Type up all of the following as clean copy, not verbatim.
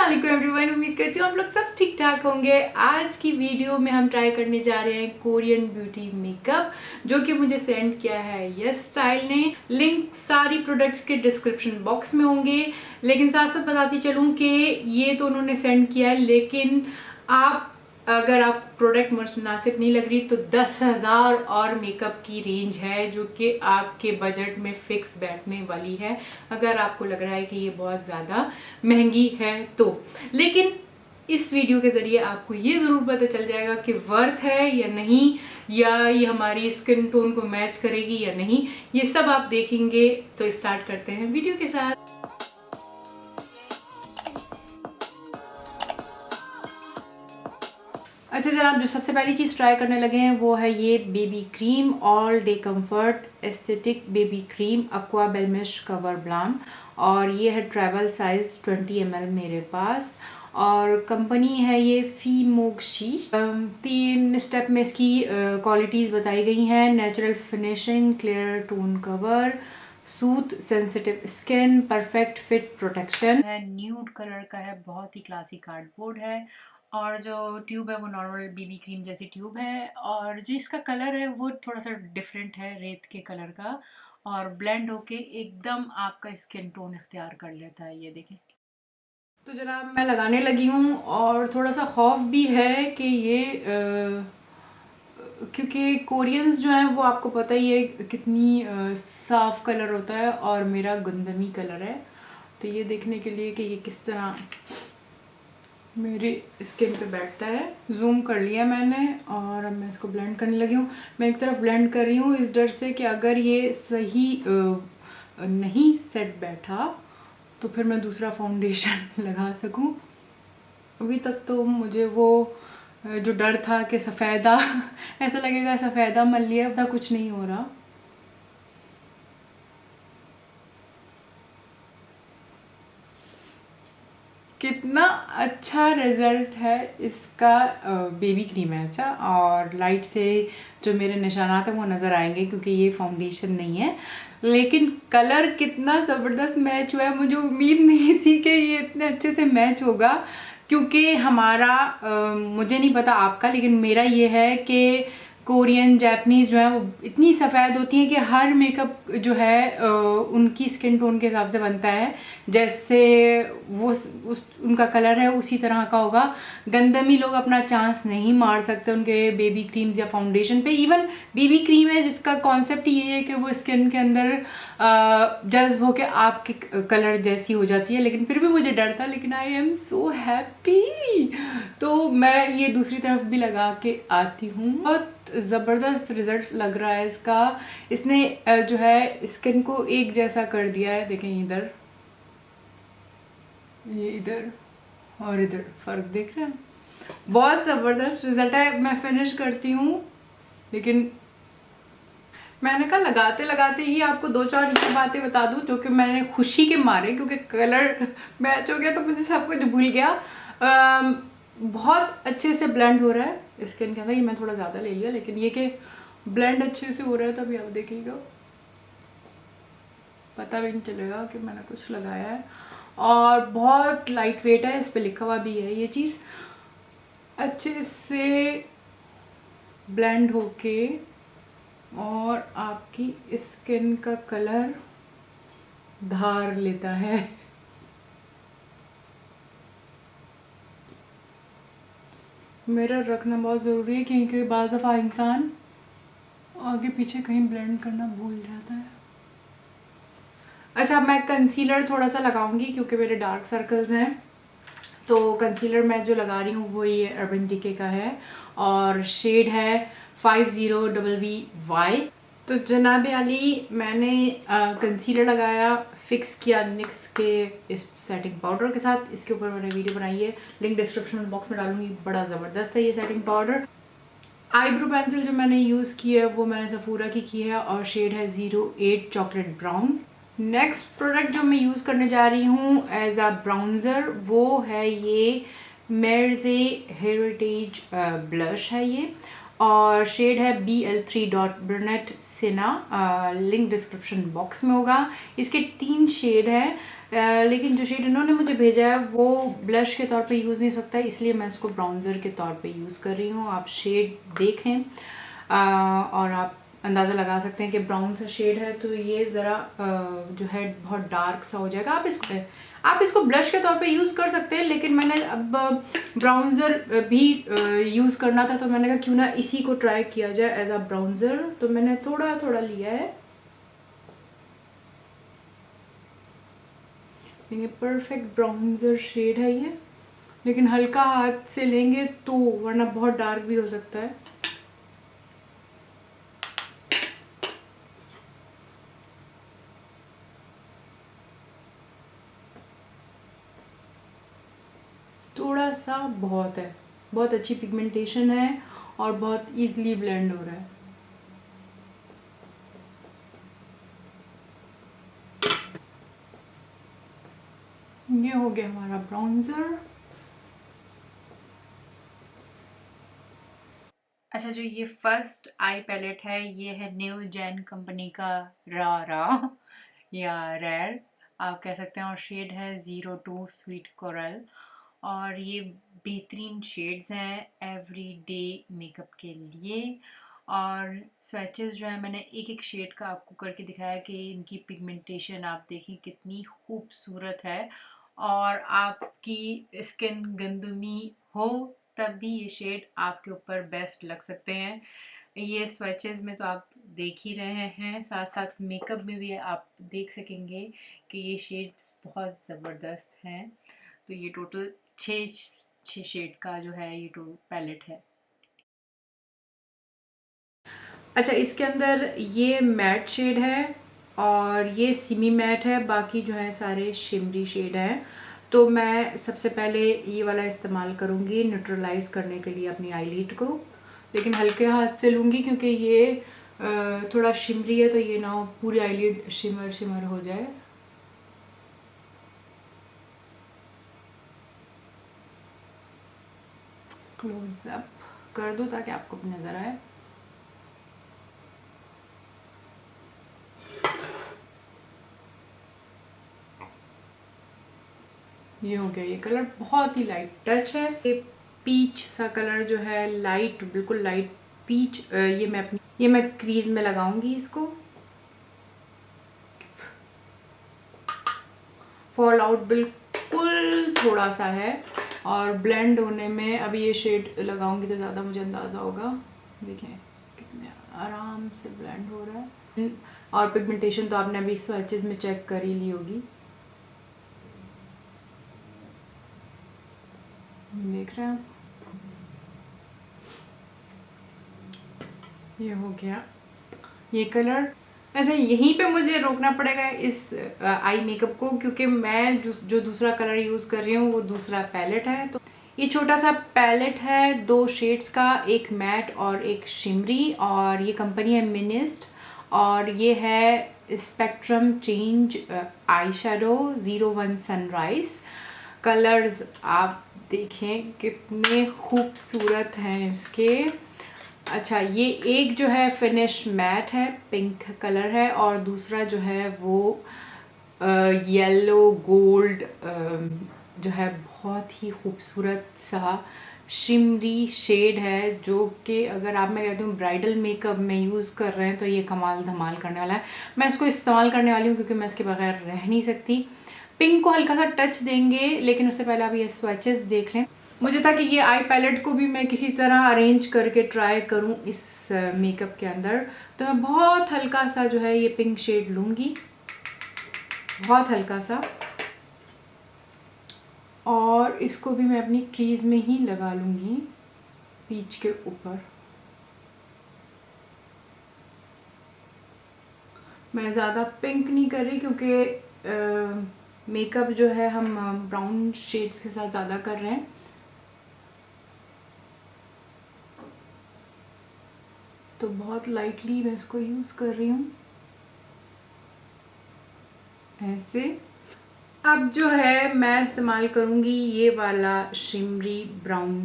अस्सलाम वालेकुम एवरीवन, उम्मीद करती हूँ आप लोग सब ठीक ठाक होंगे। आज की वीडियो में हम ट्राई करने जा रहे हैं कोरियन ब्यूटी मेकअप, जो कि मुझे सेंड किया है यस स्टाइल ने। लिंक सारी प्रोडक्ट्स के डिस्क्रिप्शन बॉक्स में होंगे, लेकिन साथ साथ बताती चलूँ कि ये तो उन्होंने सेंड किया है, लेकिन आप अगर आप प्रोडक्ट मुनासिब नहीं लग रही तो 10,000 और मेकअप की रेंज है, जो कि आपके बजट में फिक्स बैठने वाली है अगर आपको लग रहा है कि ये बहुत ज़्यादा महंगी है तो। लेकिन इस वीडियो के ज़रिए आपको ये ज़रूर पता चल जाएगा कि वर्थ है या नहीं, या ये हमारी स्किन टोन को मैच करेगी या नहीं, ये सब आप देखेंगे। तो स्टार्ट करते हैं वीडियो के साथ। अच्छा जनाब, जो सबसे पहली चीज़ ट्राई करने लगे हैं वो है ये baby cream all day comfort aesthetic baby cream aqua blemish cover balm, और ये है ट्रैवल साइज 20 ml मेरे पास, और कंपनी है ये फीमोक्शी। 3 स्टेप में इसकी क्वालिटीज़ बताई गई हैं: natural finishing, clear tone cover, soothe sensitive skin, perfect fit protection है। न्यूड कलर का है, बहुत ही क्लासी कार्डबोर्ड है, और जो ट्यूब है वो नॉर्मल बीबी क्रीम जैसी ट्यूब है, और जो इसका कलर है वो थोड़ा सा डिफरेंट है रेत के कलर का, और ब्लेंड होके एकदम आपका स्किन टोन इख्तियार कर लेता है। ये देखें। तो जनाब मैं लगाने लगी हूँ, और थोड़ा सा खौफ भी है कि ये क्योंकि कोरियंस जो हैं वो आपको पता ही है कितनी साफ़ कलर होता है, और मेरा गंदमी कलर है। तो ये देखने के लिए कि ये किस तरह मेरी स्किन पे बैठता है, जूम कर लिया मैंने, और अब मैं इसको ब्लेंड करने लगी हूँ। मैं एक तरफ ब्लेंड कर रही हूँ इस डर से कि अगर ये सही नहीं सेट बैठा तो फिर मैं दूसरा फाउंडेशन लगा सकूँ। अभी तक तो मुझे वो जो डर था कि सफ़ेदा ऐसा लगेगा सफ़ेदा मल लिया, अब कुछ नहीं हो रहा। कितना अच्छा रिज़ल्ट है इसका। बेबी क्रीम है अच्छा, और लाइट से जो मेरे निशानात हैं वो नज़र आएंगे क्योंकि ये फाउंडेशन नहीं है, लेकिन कलर कितना ज़बरदस्त मैच हुआ है। मुझे उम्मीद नहीं थी कि ये इतने अच्छे से मैच होगा, क्योंकि हमारा मुझे नहीं पता आपका, लेकिन मेरा ये है कि कोरियन जापानीज़ जो है वो इतनी सफ़ेद होती हैं कि हर मेकअप जो है उनकी स्किन टोन के हिसाब से बनता है, जैसे वो उनका कलर है उसी तरह का होगा। गंदमी लोग अपना चांस नहीं मार सकते उनके बेबी क्रीम्स या फाउंडेशन पे। इवन बेबी क्रीम है जिसका कॉन्सेप्ट ये है कि वो स्किन के अंदर जज्ब होके आपके कलर जैसी हो जाती है, लेकिन फिर भी मुझे डर था, लेकिन आई एम सो हैप्पी। तो मैं ये दूसरी तरफ भी लगा के आती हूँ। बहुत ज़बरदस्त रिज़ल्ट लग रहा है इसका। इसने जो है स्किन को एक जैसा कर दिया है। देखें इधर, ये इधर और इधर फ़र्क देख रहे हैं। बहुत ज़बरदस्त रिज़ल्ट है। मैं फिनिश करती हूँ, लेकिन मैंने कहा लगाते लगाते ही आपको 2-4 ये बातें बता दूँ जो कि मैंने खुशी के मारे, क्योंकि कलर मैच हो गया तो मुझे सब कुछ भूल गया। बहुत अच्छे से ब्लेंड हो रहा है स्किन के अंदर। ये मैं थोड़ा ज़्यादा ले लिया, लेकिन ये कि ब्लेंड अच्छे से हो रहा है, तभी आप देखिएगा पता भी नहीं चलेगा कि मैंने कुछ लगाया है। और बहुत लाइट वेट है, इस पर लिखा हुआ भी है। ये चीज़ अच्छे से ब्लेंड होके और आपकी स्किन का कलर धार लेता है। मिरर रखना बहुत ज़रूरी है, क्योंकि बाज़ दफ़ा इंसान आगे पीछे कहीं ब्लेंड करना भूल जाता है। अच्छा, मैं कंसीलर थोड़ा सा लगाऊंगी क्योंकि मेरे डार्क सर्कल्स हैं। तो कंसीलर मैं जो लगा रही हूँ वो ये अर्बन डिके का है, और शेड है 50WVY। तो जनाब अली, मैंने कंसीलर लगाया, फिक्स किया निक्स के इस सेटिंग पाउडर के साथ। इसके ऊपर मैंने वीडियो बनाई है, लिंक डिस्क्रिप्शन बॉक्स में डालूंगी। बड़ा ज़बरदस्त है ये सेटिंग पाउडर। आईब्रो पेंसिल जो मैंने यूज़ की है वो मैंने सफूरा की है, और शेड है 08 चॉकलेट ब्राउन। नेक्स्ट प्रोडक्ट जो मैं यूज़ करने जा रही हूँ एज अ ब्राउन्ज़र, वो है ये मेर्जे हेरिटेज ब्लश है ये, और शेड है BL3 डॉट ब्रनेट सिना। लिंक डिस्क्रिप्शन बॉक्स में होगा। इसके 3 शेड हैं। लेकिन जो शेड इन्होंने मुझे भेजा है वो ब्लश के तौर पे यूज़ नहीं हो सकता, इसलिए मैं इसको ब्राउन्ज़र के तौर पे यूज़ कर रही हूँ। आप शेड देखें और आप अंदाज़ा लगा सकते हैं कि ब्राउन सा शेड है, तो ये ज़रा जो है बहुत डार्क सा हो जाएगा। आप इसको ब्लश के तौर पे यूज़ कर सकते हैं, लेकिन मैंने अब ब्राउन्ज़र भी यूज़ करना था, तो मैंने कहा क्यों ना इसी को ट्राई किया जाए एज अ ब्राउन्ज़र। तो मैंने थोड़ा थोड़ा लिया है। ये परफेक्ट ब्राउन्ज़र शेड है ये, लेकिन हल्का हाथ से लेंगे तो, वरना बहुत डार्क भी हो सकता है। थोड़ा सा बहुत है, बहुत अच्छी पिगमेंटेशन है और बहुत इजीली ब्लेंड हो रहा है। ये हो गया हमारा ब्राउन्जर। अच्छा, जो ये फर्स्ट आई पैलेट है ये है न्यू जेन कंपनी का रा या रेर आप कह सकते हैं, और शेड है 02 स्वीट कोरल। और ये बेहतरीन शेड्स हैं एवरीडे मेकअप के लिए। और स्वैचेस जो है मैंने एक एक शेड का आपको करके दिखाया कि इनकी पिगमेंटेशन आप देखें कितनी खूबसूरत है। और आपकी स्किन गंदुमी हो तब भी ये शेड आपके ऊपर बेस्ट लग सकते हैं। ये स्वैचेस में तो आप देख ही रहे हैं, साथ साथ मेकअप में भी आप देख सकेंगे कि ये शेड्स बहुत ज़बरदस्त हैं। तो ये टोटल छः छः शेड का जो है ये टोटल पैलेट है। अच्छा, इसके अंदर ये मैट शेड है और ये सिमी मैट है, बाकी जो है सारे शिमरी शेड हैं। तो मैं सबसे पहले ये वाला इस्तेमाल करूँगी न्यूट्रलाइज करने के लिए अपनी आईलिड को, लेकिन हल्के हाथ से लूँगी क्योंकि ये थोड़ा शिमरी है, तो ये ना पूरी आईलिड शिमर शिमर हो जाए। क्लोज अप कर दो ताकि आपको भी नज़र आए। ये हो गया। ये कलर बहुत ही लाइट टच है, ये पीच सा कलर जो है, लाइट, बिल्कुल लाइट पीच। ये मैं क्रीज में लगाऊंगी इसको। फॉल आउट बिल्कुल थोड़ा सा है और ब्लेंड होने में अभी ये शेड लगाऊंगी तो ज़्यादा मुझे अंदाज़ा होगा। देखें कितने आराम से ब्लेंड हो रहा है। और पिगमेंटेशन तो आपने अभी स्वैचेस में चेक कर ही ली होगी, देख रहे हैं। ये हो गया ये कलर। अच्छा, यहीं पे मुझे रोकना पड़ेगा इस आई मेकअप को, क्योंकि मैं जो दूसरा कलर यूज़ कर रही हूँ वो दूसरा पैलेट है। तो ये छोटा सा पैलेट है 2 शेड्स का, एक मैट और एक शिमरी, और ये कंपनी है मिनिस्ट। और ये है spectrum change eye shadow 01 sunrise. Colours आप देखें कितने खूबसूरत हैं इसके। अच्छा, ये एक जो है फिनिश मैट है, पिंक कलर है, और दूसरा जो है वो येलो गोल्ड जो है बहुत ही खूबसूरत सा शिमरी शेड है, जो कि अगर आप, मैं कहती हूँ, ब्राइडल मेकअप में यूज़ कर रहे हैं तो ये कमाल धमाल करने वाला है। मैं इसको इस्तेमाल करने वाली हूँ क्योंकि मैं इसके बगैर रह नहीं सकती। पिंक को हल्का सा टच देंगे, लेकिन उससे पहले आप ये स्वैचेस देख लें। मुझे था कि ये आई पैलेट को भी मैं किसी तरह अरेंज करके ट्राई करूं इस मेकअप के अंदर। तो मैं बहुत हल्का सा जो है ये पिंक शेड लूँगी, बहुत हल्का सा, और इसको भी मैं अपनी क्रीज में ही लगा लूँगी पीच के ऊपर। मैं ज़्यादा पिंक नहीं कर रही क्योंकि मेकअप जो है हम ब्राउन शेड्स के साथ ज़्यादा कर रहे हैं। तो बहुत लाइटली मैं इसको यूज़ कर रही हूँ ऐसे। अब जो है मैं इस्तेमाल करूँगी ये वाला शिमरी ब्राउन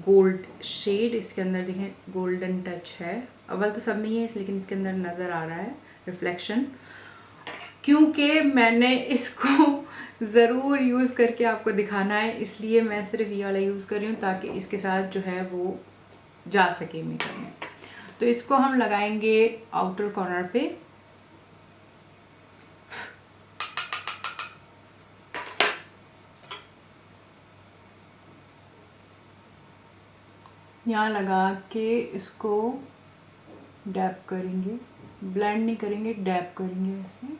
गोल्ड शेड। इसके अंदर देखें गोल्डन टच है, अव्वल तो सब में ही है लेकिन इसके अंदर नज़र आ रहा है रिफ्लेक्शन, क्योंकि मैंने इसको ज़रूर यूज़ करके आपको दिखाना है, इसलिए मैं सिर्फ ये वाला यूज़ कर रही हूँ ताकि इसके साथ जो है वो जा सके मेकअप में। तो इसको हम लगाएंगे आउटर कॉर्नर पे। यहाँ लगा के इसको डैप करेंगे, ब्लेंड नहीं करेंगे, डैप करेंगे ऐसे।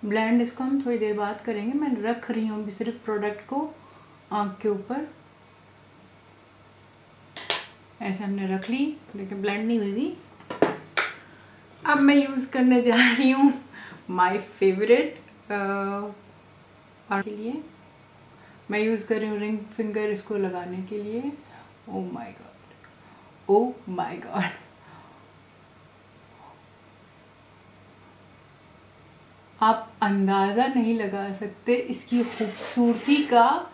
ब्लेंड इसको हम थोड़ी देर बाद करेंगे, मैं रख रही हूँ अभी सिर्फ प्रोडक्ट को आँख के ऊपर। ऐसे हमने रख ली, देखिए ब्लेंड नहीं हुई थी। अब मैं यूज़ करने जा रही हूँ माय फेवरेट के लिए मैं यूज़ कर रही हूँ रिंग फिंगर इसको लगाने के लिए। Oh my God, oh my God, आप अंदाज़ा नहीं लगा सकते इसकी खूबसूरती का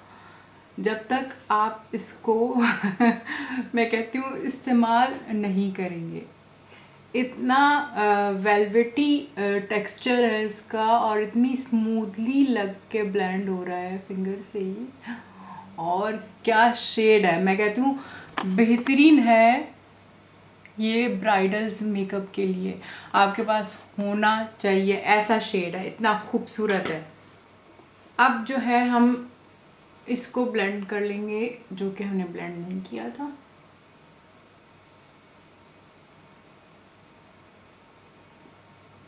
जब तक आप इसको मैं कहती हूँ इस्तेमाल नहीं करेंगे। इतना वेलवेटी टेक्सचर है इसका और इतनी स्मूथली लग के ब्लेंड हो रहा है फिंगर से ही। और क्या शेड है, मैं कहती हूँ बेहतरीन है ये ब्राइडल्स मेकअप के लिए, आपके पास होना चाहिए ऐसा शेड है, इतना खूबसूरत है। अब जो है हम इसको ब्लेंड कर लेंगे, जो कि हमने ब्लेंड नहीं किया था।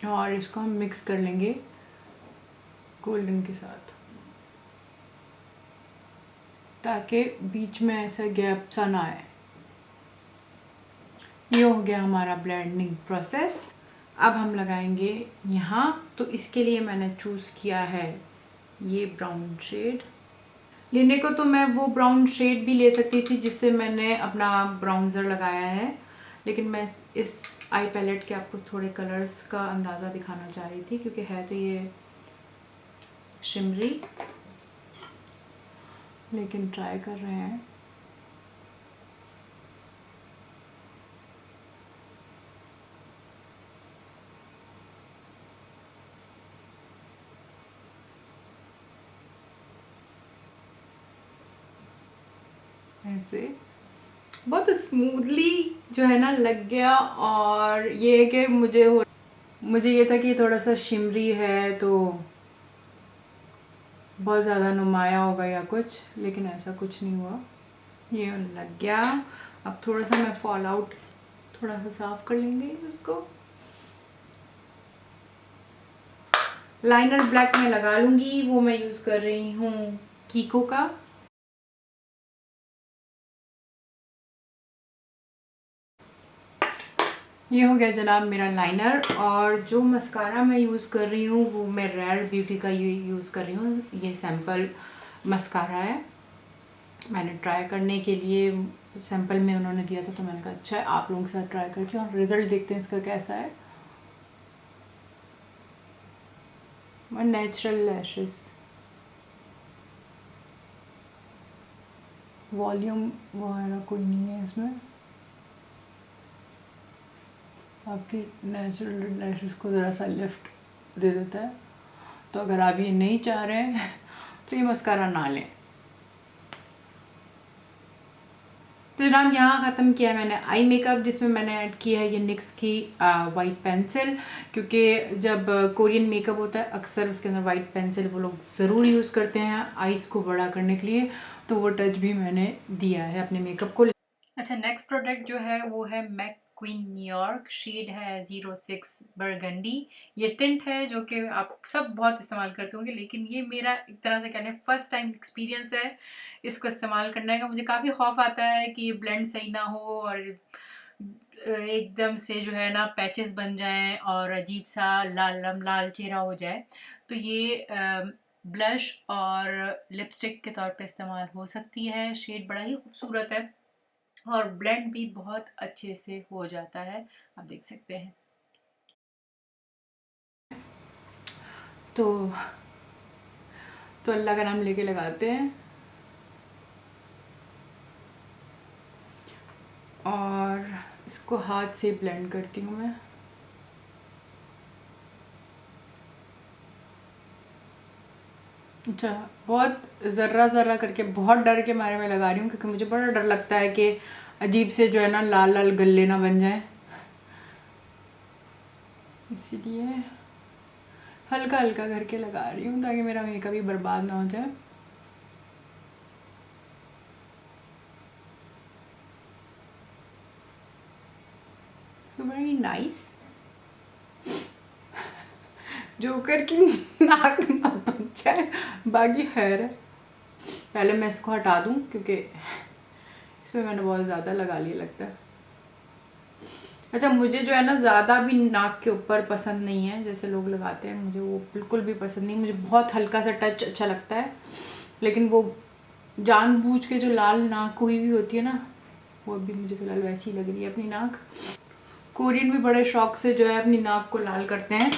और इसको हम मिक्स कर लेंगे गोल्डन के साथ, ताकि बीच में ऐसा गैप सा ना आए। ये हो गया हमारा ब्लेंडिंग प्रोसेस। अब हम लगाएंगे यहाँ, तो इसके लिए मैंने चूज़ किया है ये ब्राउन शेड। लेने को तो मैं वो ब्राउन शेड भी ले सकती थी जिससे मैंने अपना ब्राउन्जर लगाया है, लेकिन मैं इस आई पैलेट के आपको थोड़े कलर्स का अंदाज़ा दिखाना चाह रही थी, क्योंकि है तो ये शिमरी, लेकिन ट्राई कर रहे हैं। ऐसे बहुत स्मूथली जो है ना लग गया। और ये है कि मुझे ये था कि थोड़ा सा शिमरी है तो बहुत ज़्यादा नुमाया होगा या कुछ, लेकिन ऐसा कुछ नहीं हुआ, ये लग गया। अब थोड़ा सा मैं फॉल आउट थोड़ा सा साफ कर लेंगे इसको। लाइनर ब्लैक में लगा लूँगी, वो मैं यूज़ कर रही हूँ कीको का। ये हो गया जनाब मेरा लाइनर। और जो मस्कारा मैं यूज़ कर रही हूँ वो मैं रेयर ब्यूटी का ये यूज़ कर रही हूँ। ये सैम्पल मस्कारा है, मैंने ट्राई करने के लिए सैम्पल में उन्होंने दिया था तो मैंने कहा अच्छा है आप लोगों के साथ ट्राई करती हूँ और रिज़ल्ट देखते हैं इसका कैसा है। और नेचुरल लैशेस, वॉल्यूम वगैरह कोई नहीं है इसमें, आपकी नेचुरल लैशेस को ज़रा सा लिफ्ट दे देता है। तो अगर आप ये नहीं चाह रहे हैं तो ये मस्कारा ना लें। तो जनाब यहाँ ख़त्म किया मैंने आई मेकअप, जिसमें मैंने ऐड की है ये निक्स की वाइट पेंसिल, क्योंकि जब कोरियन मेकअप होता है अक्सर उसके अंदर वाइट पेंसिल वो लोग ज़रूर यूज़ करते हैं आईज़ को बड़ा करने के लिए, तो वो टच भी मैंने दिया है अपने मेकअप को। अच्छा, नेक्स्ट प्रोडक्ट जो है वो है मैक क्वीन न्यूयॉर्क, शेड है 06 बरगंडी। ये टिंट है जो कि आप सब बहुत इस्तेमाल करते होंगे, लेकिन ये मेरा एक तरह से कहने फर्स्ट टाइम एक्सपीरियंस है इसको इस्तेमाल करने का। मुझे काफ़ी खौफ आता है कि ये ब्लेंड सही ना हो और एकदम से जो है ना पैचेस बन जाएं और अजीब सा लाल चेहरा हो जाए। तो ये ब्लश और लिपस्टिक के तौर पे इस्तेमाल हो सकती है। शेड बड़ा ही खूबसूरत है और ब्लेंड भी बहुत अच्छे से हो जाता है, आप देख सकते हैं। तो अल्लाह का नाम लेके लगाते हैं और इसको हाथ से ब्लेंड करती हूँ मैं। अच्छा, बहुत ज़र्रा ज़र्रा करके, बहुत डर के मारे में लगा रही हूँ, क्योंकि मुझे बड़ा डर लगता है कि अजीब से जो है ना लाल लाल गल्ले ना बन जाए, इसीलिए हल्का हल्का करके लगा रही हूँ ताकि मेरा मेकअप भी बर्बाद ना हो जाए। So very nice. जोकर की नाक ना बन जाए, बाकी खैर है। पहले मैं इसको हटा दूँ क्योंकि इसमें मैंने बहुत ज़्यादा लगा लिया लगता है। अच्छा, मुझे जो है ना ज़्यादा भी नाक के ऊपर पसंद नहीं है, जैसे लोग लगाते हैं, मुझे वो बिल्कुल भी पसंद नहीं। मुझे बहुत हल्का सा टच अच्छा लगता है, लेकिन वो जानबूझ के जो लाल नाक हुई भी होती है ना, वो अभी मुझे फ़िलहाल वैसी ही लग रही है अपनी नाक। कोरियन भी बड़े शौक से जो है अपनी नाक को लाल करते हैं।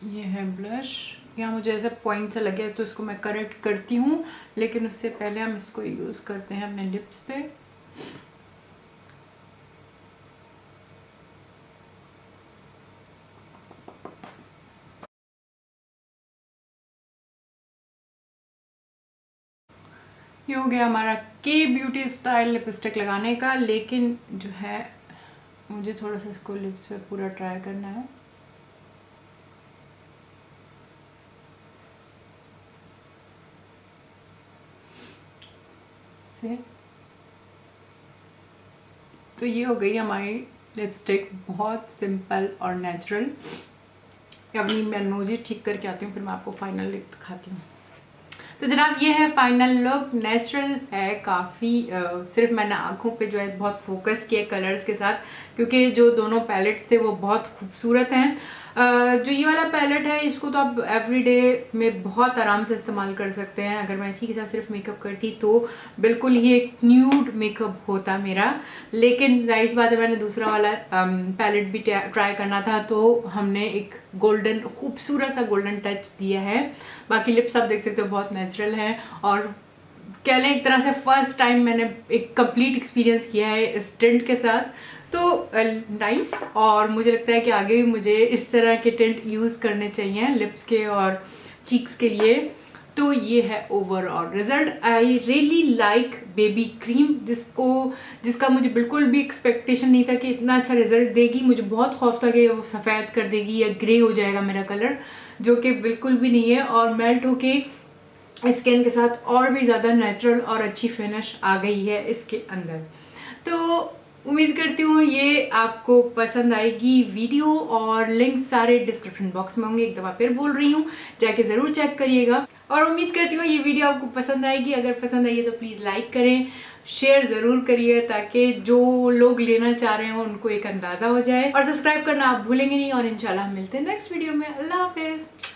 ये है ब्लश, यहाँ मुझे ऐसा पॉइंट सा लगे तो इसको मैं करेक्ट करती हूँ, लेकिन उससे पहले हम इसको यूज़ करते हैं अपने लिप्स पे। ये हो गया हमारा के ब्यूटी स्टाइल लिपस्टिक लगाने का, लेकिन जो है मुझे थोड़ा सा इसको लिप्स पे पूरा ट्राई करना है। से तो ये हो गई हमारी लिपस्टिक, बहुत सिंपल और नेचुरल। अपनी मैं नोज़ ठीक करके आती हूँ, फिर मैं आपको फाइनल लुक दिखाती हूँ। तो जनाब ये है फाइनल लुक, नेचुरल है काफ़ी। सिर्फ मैंने आँखों पे जो है बहुत फोकस किया कलर्स के साथ, क्योंकि जो दोनों पैलेट्स थे वो बहुत खूबसूरत हैं। जो ये वाला पैलेट है इसको तो आप एवरीडे में बहुत आराम से इस्तेमाल कर सकते हैं। अगर मैं इसी के साथ सिर्फ मेकअप करती तो बिल्कुल ही एक न्यूड मेकअप होता मेरा, लेकिन जाहिर सी बात है मैंने दूसरा वाला पैलेट भी ट्राई करना था, तो हमने एक गोल्डन, खूबसूरत सा गोल्डन टच दिया है। बाकी लिप्स आप देख सकते हो बहुत नेचुरल है, और कह लें एक तरह से फर्स्ट टाइम मैंने एक कंप्लीट एक्सपीरियंस किया है इस टिंट के साथ, तो नाइस। और मुझे लगता है कि आगे भी मुझे इस तरह के टिंट यूज़ करने चाहिए लिप्स के और चीक्स के लिए। तो ये है overall result. I really like baby cream, जिसका मुझे बिल्कुल भी एक्सपेक्टेशन नहीं था कि इतना अच्छा रिजल्ट देगी। मुझे बहुत खौफ था कि वो सफ़ेद कर देगी या ग्रे हो जाएगा मेरा कलर, जो कि बिल्कुल भी नहीं है, और मेल्ट होके स्किन के साथ और भी ज़्यादा नेचुरल और अच्छी फिनिश आ गई है इसके अंदर। तो उम्मीद करती हूँ ये आपको पसंद आएगी वीडियो, और लिंक सारे डिस्क्रिप्शन बॉक्स में होंगे। एक दफ़ा फिर बोल रही हूँ, जाके ज़रूर चेक करिएगा, और उम्मीद करती हूँ ये वीडियो आपको पसंद आएगी। अगर पसंद आई है तो प्लीज़ लाइक करें, शेयर ज़रूर करिए, ताकि जो लोग लेना चाह रहे हो उनको एक अंदाज़ा हो जाए, और सब्सक्राइब करना आप भूलेंगे नहीं। और इंशाल्लाह हम मिलते हैं नेक्स्ट वीडियो में। अल्लाह हाफिज़।